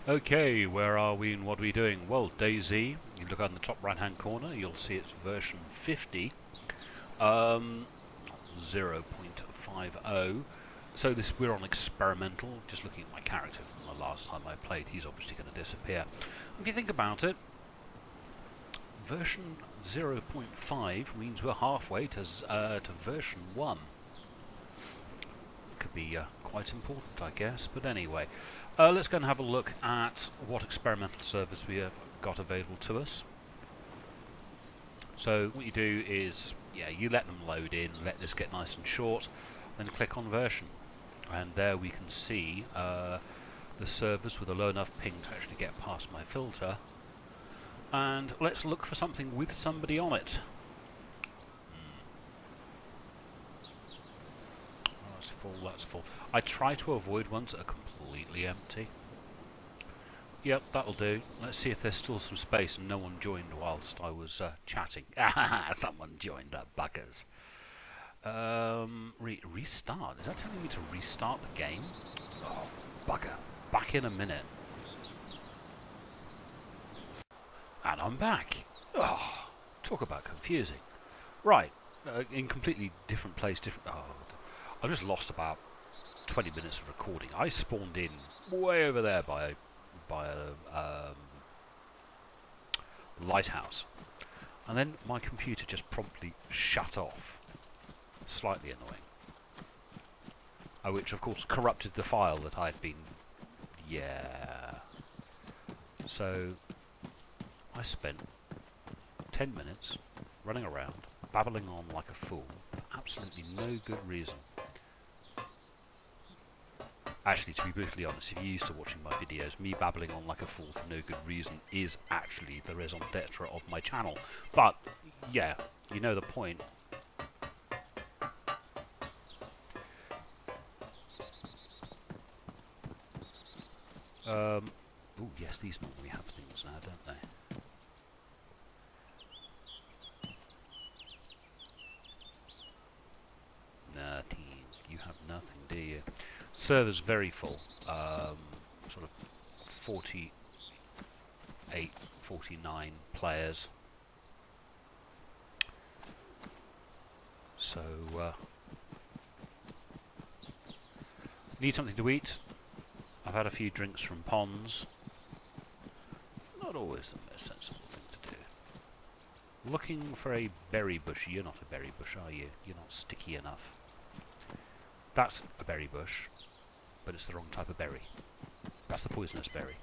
Okay, where are we and what are we doing? Well, Dayz, you look on the top right hand corner, you'll see it's version 50, 0.50. So we're on experimental, just looking at my character from the last time I played, he's obviously going to disappear. If you think about it, version 0.5 means we're halfway to version 1. Could be quite important, I guess, but anyway. Let's go and have a look at what experimental servers we have got available to us. So what you do is, you let them load in, let this get nice and short, then click on version. And there we can see the servers with a low enough ping to actually get past my filter. And let's look for something with somebody on it. That's full. I try to avoid ones that are completely empty. Yep, that'll do. Let's see if there's still some space and no one joined whilst I was chatting. Someone joined up, buggers. Restart? Is that telling me to restart the game? Oh, bugger. Back in a minute. And I'm back. Oh, talk about confusing. Right, in completely different place, I've just lost about 20 minutes of recording. I spawned in way over there by a lighthouse, and then my computer just promptly shut off. Slightly annoying. Which of course corrupted the file that I'd been... Yeah. So I spent 10 minutes running around, babbling on like a fool, for absolutely no good reason. Actually, to be brutally honest, if you're used to watching my videos, me babbling on like a fool for no good reason is actually the raison d'etre of my channel. But, yeah, you know the point. Oh yes, these normally have things now, don't they? Nothing. You have nothing, do you? Server's very full. Sort of 48, 49 players. So, need something to eat. I've had a few drinks from ponds. Not always the most sensible thing to do. Looking for a berry bush. You're not a berry bush, are you? You're not sticky enough. That's a berry bush, but it's the wrong type of berry. That's the poisonous berry.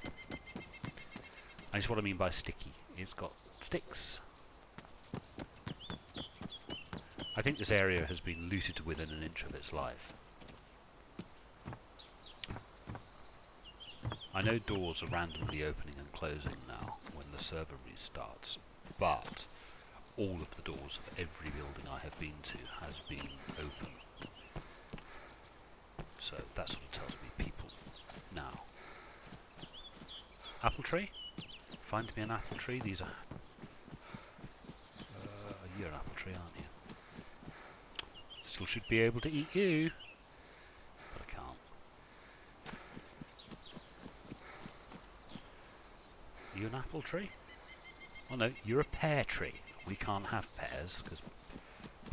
And it's what I mean by sticky. It's got sticks. I think this area has been looted within an inch of its life. I know doors are randomly opening and closing now when the server restarts, but all of the doors of every building I have been to has been open. So that sort of tells me people. Now, apple tree? Find me an apple tree. These are... you're an apple tree, aren't you? Still should be able to eat you, but I can't. You an apple tree? Oh no, you're a pear tree. We can't have pears, because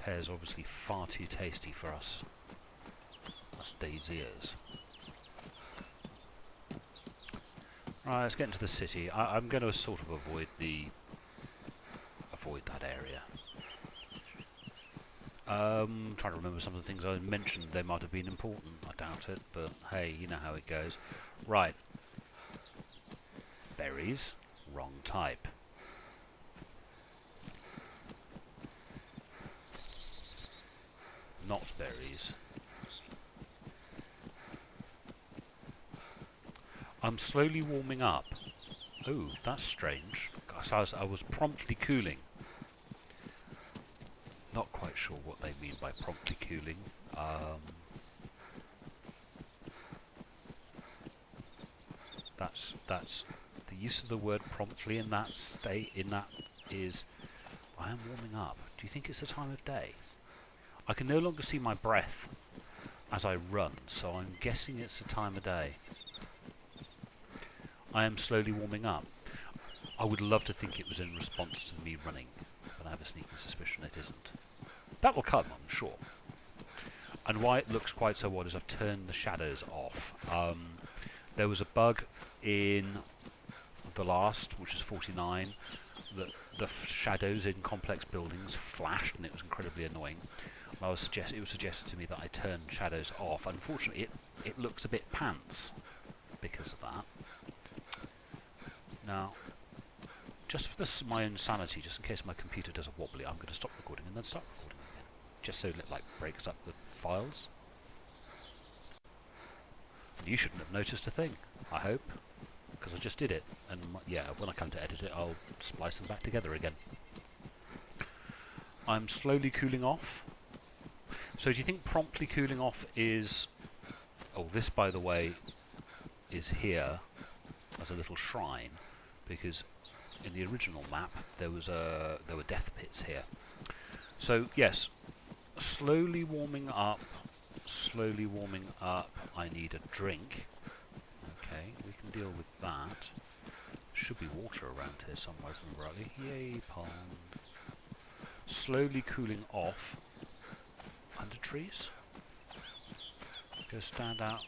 pears are obviously far too tasty for us. That's Dayzers. Right, let's get into the city. I'm going to sort of avoid that area. Trying to remember some of the things I mentioned. They might have been important. I doubt it, but hey, you know how it goes. Right. Berries. Wrong type. Not berries. I'm slowly warming up. Oh, that's strange. Gosh, I was promptly cooling. Not quite sure what they mean by promptly cooling. That's the use of the word promptly in that state. In that is, I am warming up. Do you think it's the time of day? I can no longer see my breath as I run, so I'm guessing it's the time of day. I am slowly warming up. I would love to think it was in response to me running, but I have a sneaking suspicion it isn't. That will come, I'm sure. And why it looks quite so odd is I've turned the shadows off. There was a bug in the last, which is 49, that the shadows in complex buildings flashed, and it was incredibly annoying. It was suggested to me that I turn shadows off. Unfortunately, it looks a bit pants because of that. Now, just for my own sanity, just in case my computer does a wobbly, I'm going to stop recording and then start recording again, just so it breaks up the files. You shouldn't have noticed a thing, I hope, because I just did it, and yeah, when I come to edit it, I'll splice them back together again. I'm slowly cooling off. So do you think promptly cooling off is... Oh, this, by the way, is here as a little shrine, because in the original map there were death pits here. So yes, slowly warming up. Slowly warming up. I need a drink. Okay, we can deal with that. Should be water around here somewhere, if I remember rightly. Yay, pond. Slowly cooling off. Under trees. Go stand out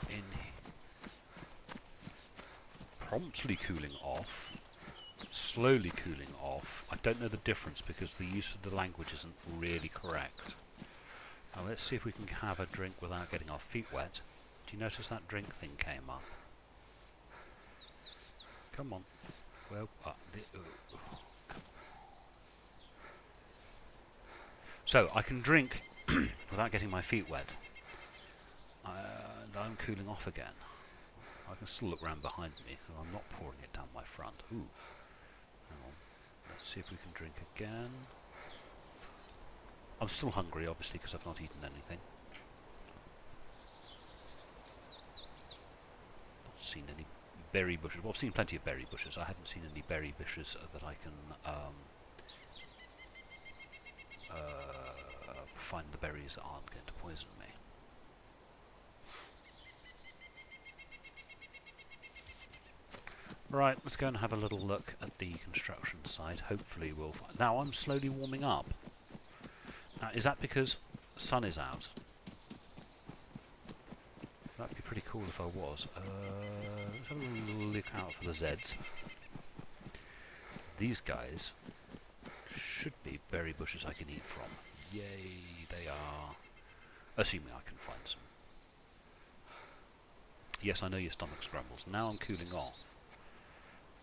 in here. Promptly cooling off. Slowly cooling off. I don't know the difference because the use of the language isn't really correct. Now let's see if we can have a drink without getting our feet wet. Do you notice that drink thing came up? Come on. Well, so I can drink without getting my feet wet. And I'm cooling off again. I can still look round behind me, and I'm not pouring it down my front. Ooh. Hang on. Let's see if we can drink again. I'm still hungry, obviously, because I've not eaten anything. Not seen any berry bushes. Well, I've seen plenty of berry bushes. I haven't seen any berry bushes that I can find the berries that aren't going to poison me. Right, let's go and have a little look at the construction site. Hopefully we'll find... Now I'm slowly warming up. Now, is that because the sun is out? That'd be pretty cool if I was. Let's have a little look out for the Zeds. These guys should be berry bushes I can eat from. Yay, they are. Assuming I can find some. Yes, I know your stomach grumbles. Now I'm cooling off.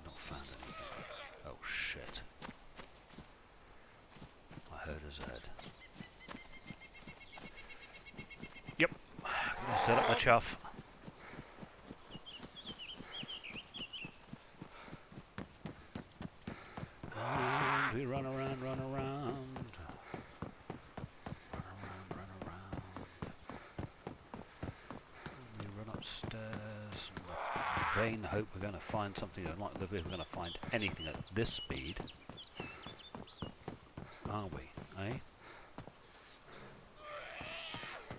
Not found anything. Oh shit. I heard a Z. Yep. Gonna set up my chuff. And we run around, run around. Run around. We run upstairs. Vain hope we're going to find something. Not like we're going to find anything at this speed. Are we? Eh?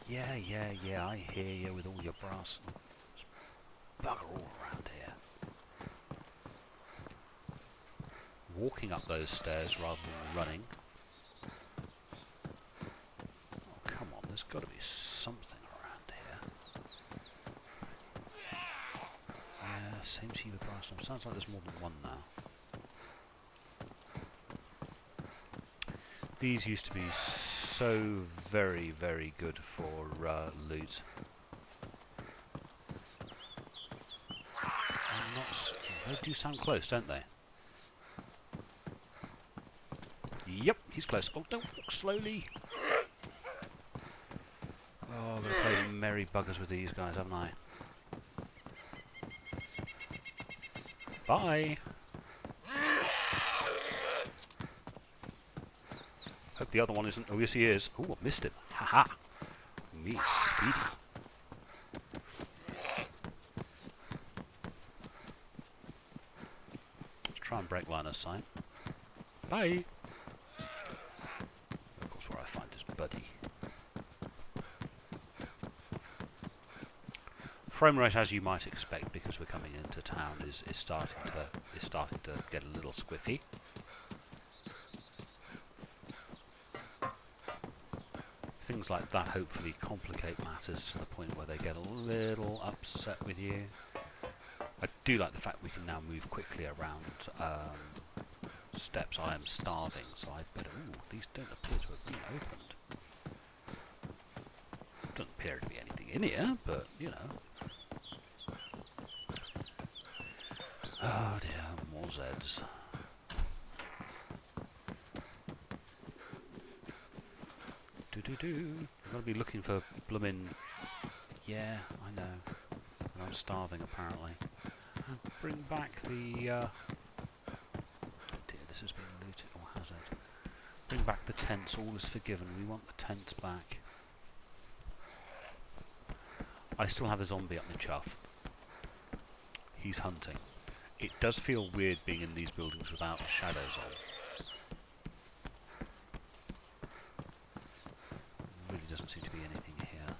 Yeah, I hear you with all your brass. There's bugger all around here. Walking up those stairs rather than running. Oh, come on, there's got to be something around here. Yeah, same to you with brass. Sounds like there's more than one now. These used to be so very, very good for loot. They do sound close, don't they? Yep, he's close. Oh, don't walk slowly. Oh, I'm going to play merry buggers with these guys, haven't I? Bye. Hope the other one isn't. Oh, yes, he is. Oh, I missed him. Haha. Me, speedy. Let's try and break line of sight. Bye. Of course, where I find his buddy. frame rate, as you might expect, because we're coming into town, is starting to get a little squiffy. Things like that hopefully complicate matters to the point where they get a little upset with you. I do like the fact we can now move quickly around steps. I am starving, so I better... Ooh, these don't appear to have been opened. Doesn't appear to be anything in here, but, you know. Oh dear, more Zeds. I'm gonna be looking for bloomin'... Yeah, I know. And I'm starving, apparently. Bring back the... Oh dear, this has been looted, or has it? Bring back the tents, all is forgiven. We want the tents back. I still have a zombie up my chuff. He's hunting. It does feel weird being in these buildings without the shadows on. Really doesn't seem to be anything here.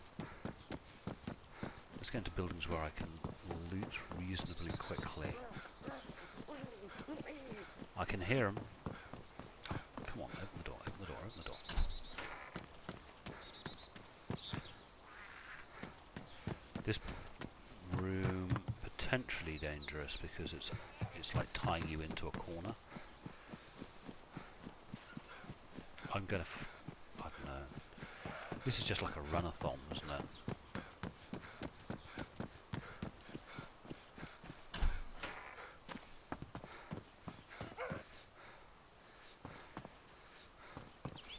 Let's get into buildings where I can loot reasonably quickly. I can hear them. Come on, open the door, open the door, open the door. This room potentially dangerous because it's like tying you into a corner. I'm gonna I don't know. This is just like a run-a-thon, isn't it?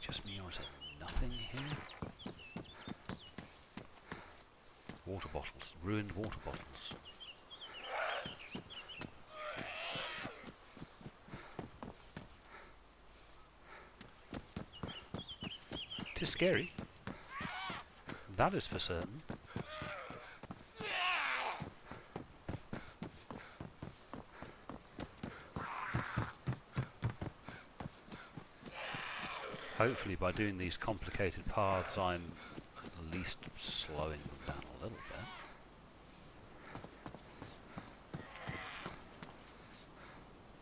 Just me, or is there nothing here? Water bottles, ruined water bottles. It is scary. That is for certain. Hopefully by doing these complicated paths I'm at least slowing them down a little bit.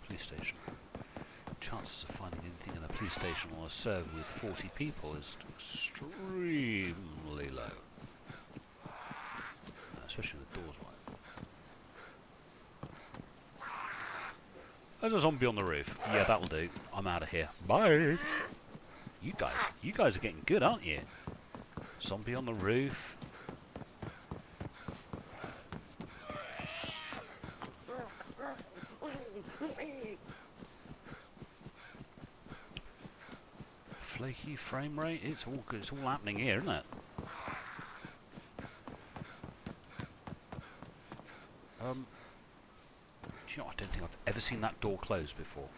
Police station. Chances of finding anything in a police station on a server with 40 people is extremely low. Especially with doors wide. There's a zombie on the roof. Yeah, that'll do. I'm out of here. Bye! You guys are getting good, aren't you? Zombie on the roof. Flaky frame rate. It's all good. It's all happening here, isn't it? Do you know, I don't think I've ever seen that door closed before.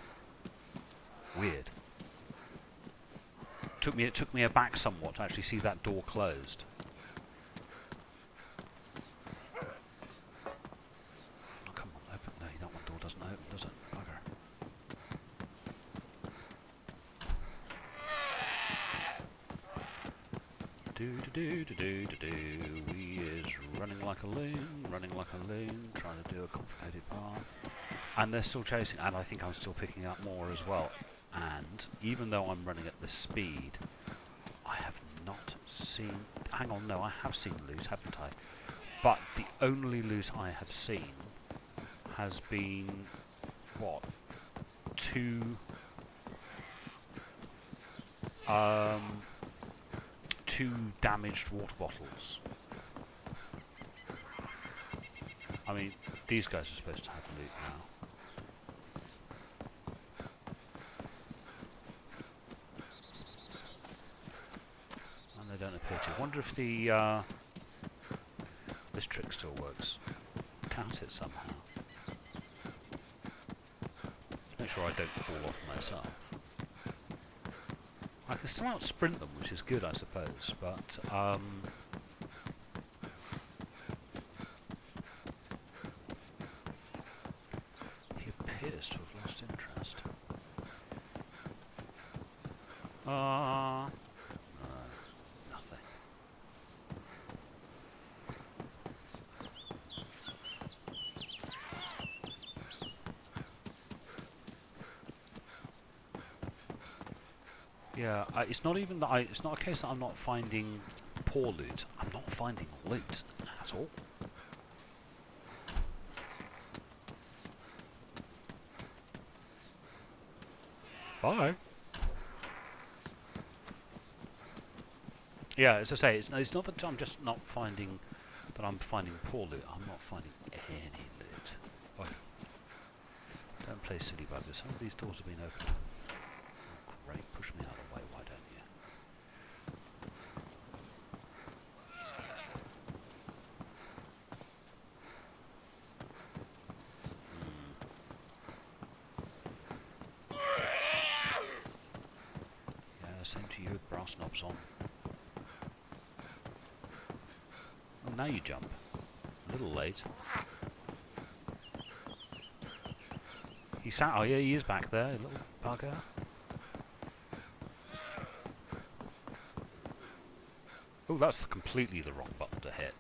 Weird. It took me aback somewhat to actually see that door closed. Oh, come on, open. No, that one door doesn't open, does it? Bugger. He is running like a loon, trying to do a complicated path. And they're still chasing, and I think I'm still picking up more as well. And even though I'm running at this speed, I have not seen... Hang on, no, I have seen loot, haven't I? But the only loot I have seen has been, what, two damaged water bottles. I mean, these guys are supposed to have loot now. They don't appear to. I wonder if the this trick still works. Count it somehow. Let's make sure I don't fall off myself. I can still out sprint them, which is good, I suppose, but he appears to have lost interest. Yeah, it's not even that it's not a case that I'm not finding poor loot. I'm not finding loot at all. Bye. Yeah, as I say, it's not that I'm just not finding that I'm finding poor loot. I'm not finding any loot. Oh, don't play silly buggers. Some of these doors have been opened. Oh, great, push me out of the way. Why don't you? Yeah, same to you with brass knobs on. Oh, now you jump. A little late. He sat. Oh yeah, he is back there, a little bugger. Oh, that's completely the wrong button to hit.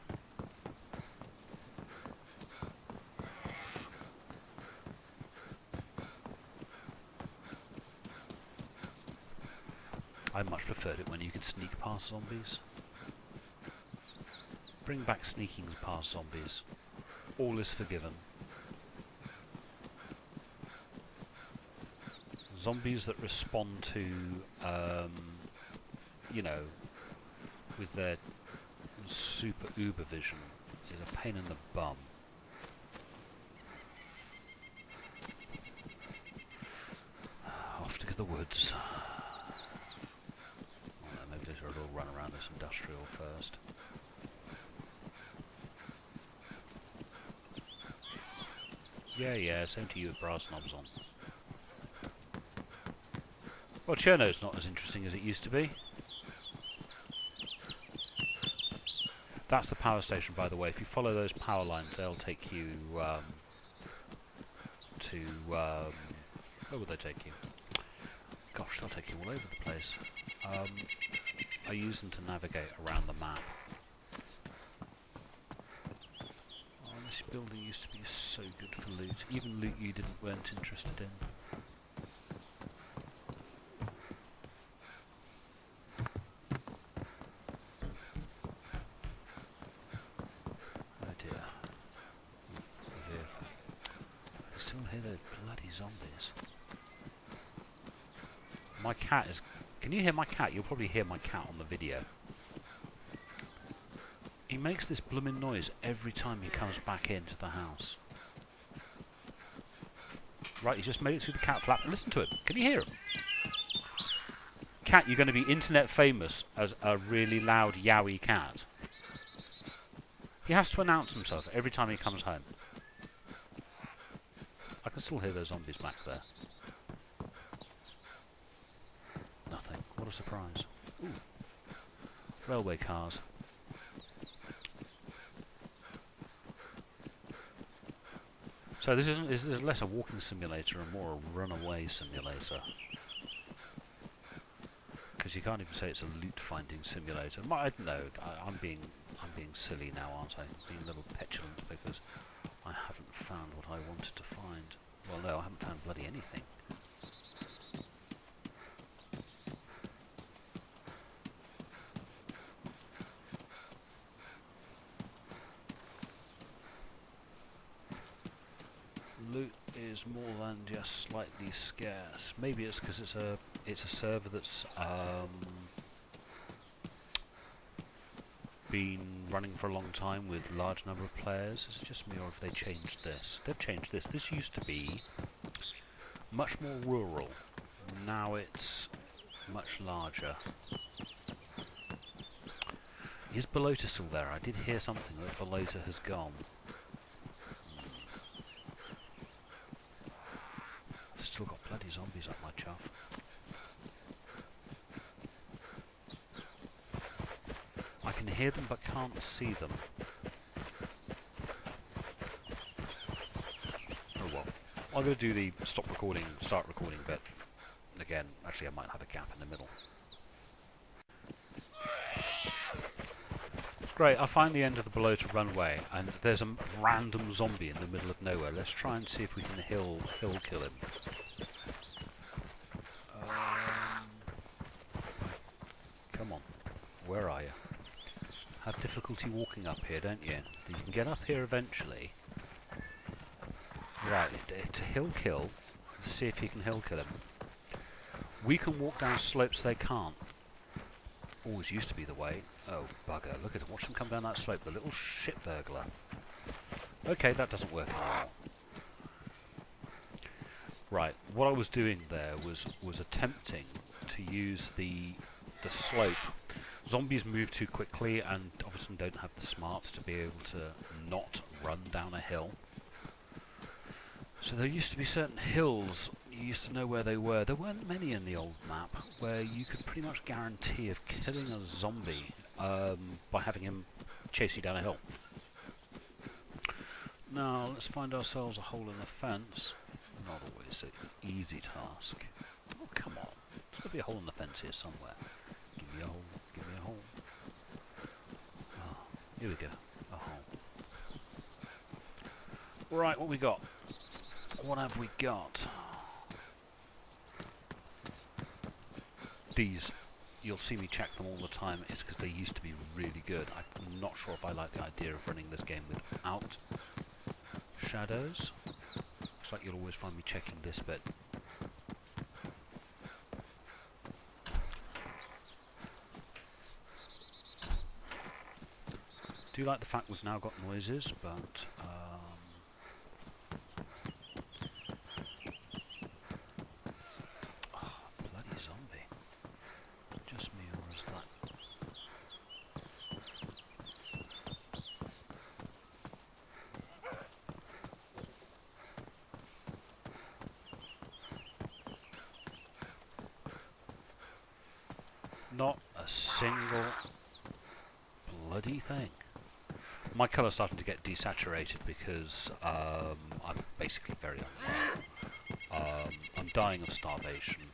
I much preferred it when you could sneak past zombies. Bring back sneaking past zombies. All is forgiven. Zombies that respond to, you know, with their super uber vision is a pain in the bum. Off to the woods. Oh, no, maybe later I'll run around this industrial first. Yeah, same to you with brass knobs on. Well, Cherno's not as interesting as it used to be. That's the power station, by the way. If you follow those power lines, they'll take you to... where will they take you? Gosh, they'll take you all over the place. I use them to navigate around the map. Oh, this building used to be so good for loot. Even loot you weren't interested in. Zombies. My cat is... Can you hear my cat? You'll probably hear my cat on the video. He makes this blooming noise every time he comes back into the house. Right, he just made it through the cat flap. Listen to it. Can you hear him? Cat, you're going to be internet famous as a really loud yowie cat. He has to announce himself every time he comes home. I can still hear those zombies back there. Nothing. What a surprise. Ooh. Railway cars. So this is less a walking simulator and more a runaway simulator. Because you can't even say it's a loot finding simulator. I don't know. I'm being silly now, aren't I? Being a little petulant because I haven't found what I wanted to find. Well, no, I haven't found bloody anything. Loot is more than just slightly scarce. Maybe it's because it's a server that's been running for a long time with large number of players. Is it just me, or have they changed this? They've changed this. This used to be much more rural. Now it's much larger. Is Belota still there? I did hear something that Belota has gone. Still got bloody zombies up my chuff. I can hear them but can't see them. Oh well. I'm going to do the stop recording, start recording bit. Again, actually I might have a gap in the middle. Great, I find the end of the Belota runway and there's a random zombie in the middle of nowhere. Let's try and see if we can hill kill him. where are you? Have difficulty walking up here, don't you? You can get up here eventually. Right, it's a hill kill. Let's see if you can hill kill him. We can walk down slopes they can't. Always used to be the way. Oh, bugger. Look at him. Watch him come down that slope. The little shit burglar. Okay, that doesn't work anymore. Right, what I was doing there was attempting to use the slope. Zombies move too quickly and obviously don't have the smarts to be able to not run down a hill. So there used to be certain hills, you used to know where they were. There weren't many in the old map where you could pretty much guarantee of killing a zombie by having him chase you down a hill. Now, let's find ourselves a hole in the fence. Not always an easy task. Oh, come on. There's got to be a hole in the fence here somewhere. Give me a hole. Give me a hole. Oh, here we go. A hole. Right, what we got? What have we got? These. You'll see me check them all the time. It's because they used to be really good. I'm not sure if I like the idea of running this game without shadows. Looks like you'll always find me checking this bit. Do like the fact we've now got noises, but oh, bloody zombie. Is it just me or is that? Not a single bloody thing. My colour's starting to get desaturated because I'm basically very unwell. I'm dying of starvation,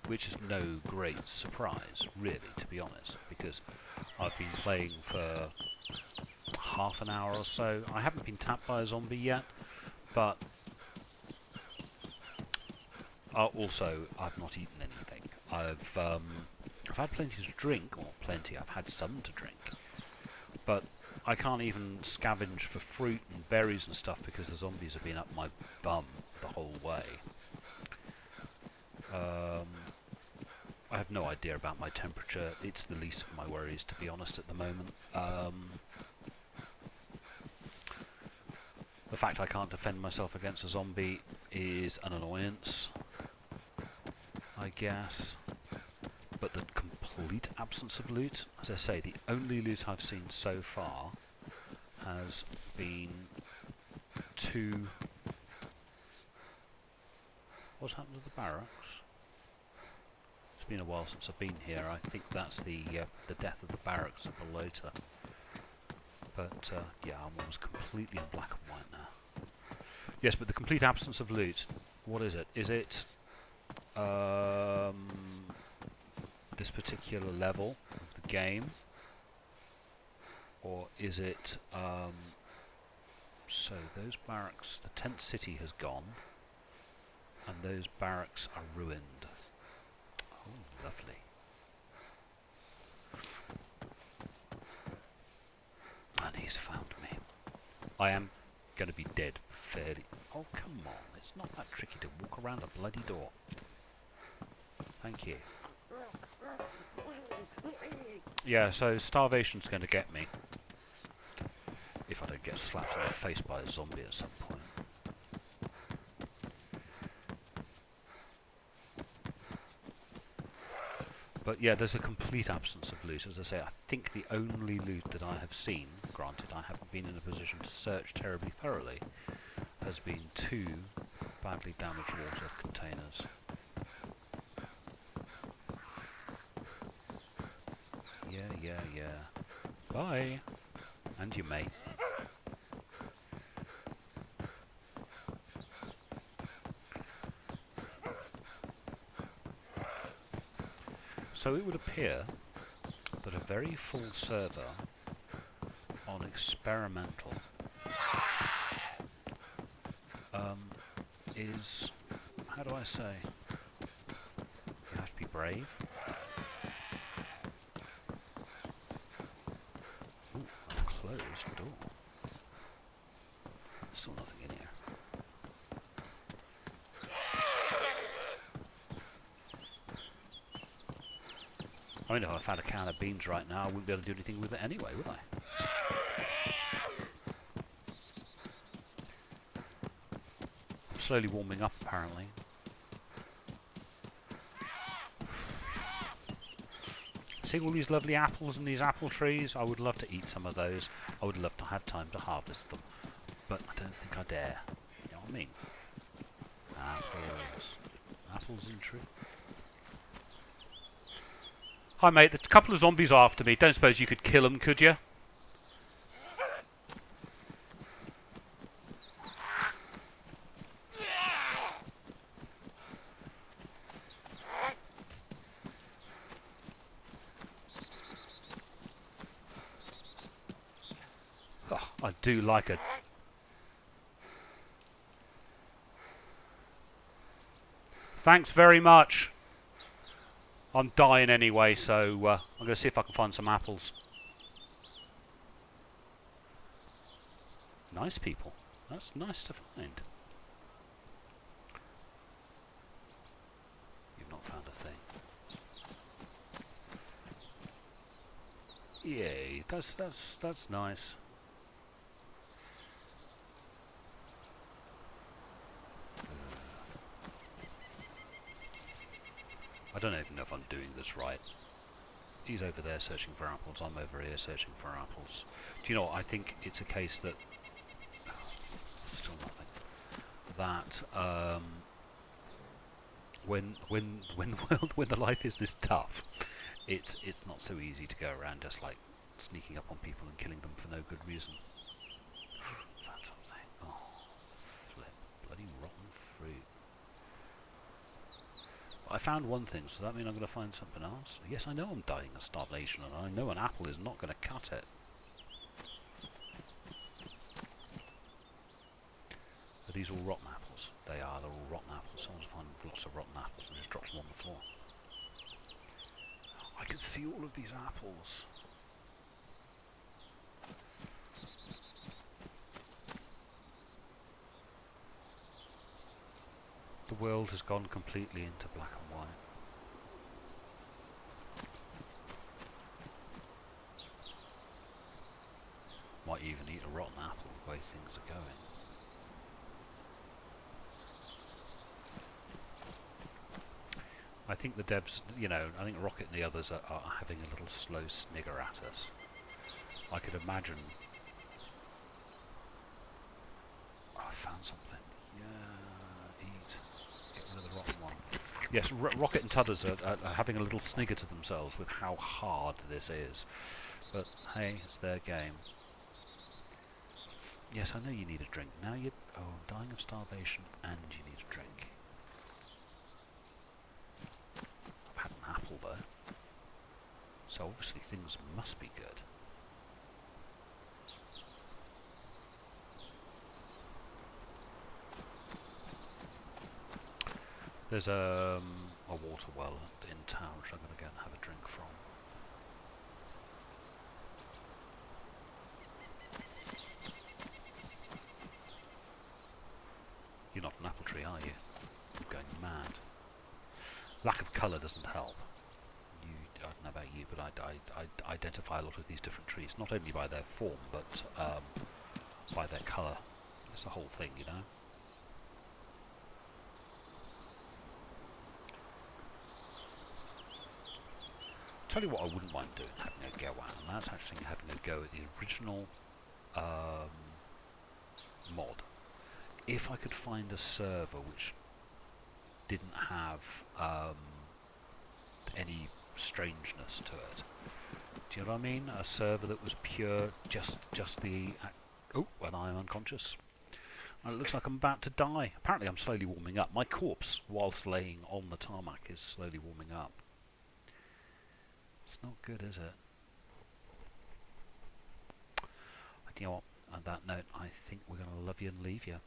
which is no great surprise, really, to be honest, because I've been playing for half an hour or so. I haven't been tapped by a zombie yet, but also I've not eaten anything. I've had plenty to drink, or plenty. I've had some to drink, but I can't even scavenge for fruit and berries and stuff because the zombies have been up my bum the whole way. I have no idea about my temperature. It's the least of my worries, to be honest, at the moment. The fact I can't defend myself against a zombie is an annoyance, I guess. But the complete absence of loot, as I say, the only loot I've seen so far has been two... What's happened to the barracks? It's been a while since I've been here. I think that's the death of the barracks at Balota. But yeah, I'm almost completely in black and white now. Yes, but the complete absence of loot. What is it? Is it this particular level of the game, or is it so those barracks, the tent city has gone and those barracks are ruined. Oh, lovely. And he's found me. I am going to be dead fairly... Oh, come on, it's not that tricky to walk around a bloody door. Thank you. Yeah, so starvation's going to get me. If I don't get slapped in the face by a zombie at some point. But yeah, there's a complete absence of loot. As I say, I think the only loot that I have seen, granted I haven't been in a position to search terribly thoroughly, has been two badly damaged water containers. Yeah. Bye. And you, mate. So it would appear that a very full server on Experimental is, how do I say, you have to be brave. nothing in here. I mean, if I found a can of beans right now, I wouldn't be able to do anything with it anyway, would I? I'm slowly warming up, apparently. See all these lovely apples and these apple trees? I would love to eat some of those. I would love to have time to harvest them. But I don't think I dare. You know what I mean? Apples. Apples in tree. Hi mate, there's a couple of zombies after me. Don't suppose you could kill them, could you? Oh, I do like it. Thanks very much. I'm dying anyway, so I'm going to see if I can find some apples. Nice people. That's nice to find. You've not found a thing. Yay, that's nice. I don't even know if I'm doing this right. He's over there searching for apples, I'm over here searching for apples. Do you know what, I think it's a case that... still nothing. That, when the life is this tough, it's not so easy to go around just like sneaking up on people and killing them for no good reason. Found something. Oh, flip. Bloody rotten fruit. I found one thing, so that means I'm going to find something else? Yes, I know I'm dying of starvation, and I know an apple is not going to cut it. Are these all rotten apples? They are, they're all rotten apples. Someone's finding lots of rotten apples and just dropped them on the floor. I can see all of these apples. The world has gone completely into black and white. Might even eat a rotten apple the way things are going. I think the devs, you know, I think Rocket and the others are having a little slow snigger at us. I could imagine... Oh, I found something. Yeah, eat. Get rid of the rotten one. Yes, Rocket and Tudders are having a little snigger to themselves with how hard this is. But hey, it's their game. Yes, I know you need a drink. Now you're... Oh, I'm dying of starvation and you need a drink. I've had an apple though. So obviously things must be good. There's a water well in town which I'm going to go and have a drink from. You're not an apple tree, are you? You're going mad. Lack of colour doesn't help. I don't know about you, but I identify a lot of these different trees, not only by their form, but by their colour. It's the whole thing, you know? Tell you what I wouldn't mind doing, having a go at, and that's actually having a go at the original mod. If I could find a server which didn't have any strangeness to it. Do you know what I mean? A server that was pure, just the... Oh, and I'm unconscious. And it looks like I'm about to die. Apparently I'm slowly warming up. My corpse, whilst laying on the tarmac, is slowly warming up. It's not good, is it? You know what? On that note, I think we're going to love you and leave you.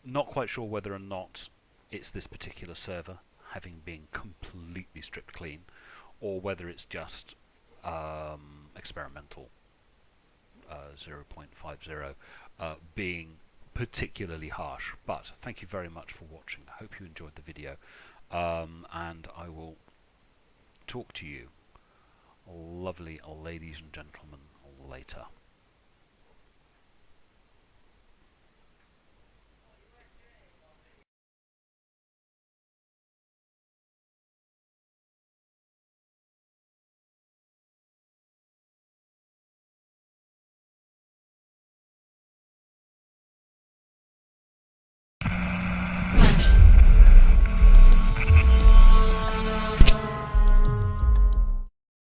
Not quite sure whether or not it's this particular server, having been completely stripped clean, or whether it's just experimental 0.50 being particularly harsh. But thank you very much for watching. I hope you enjoyed the video, and I will talk to you, lovely ladies and gentlemen, later.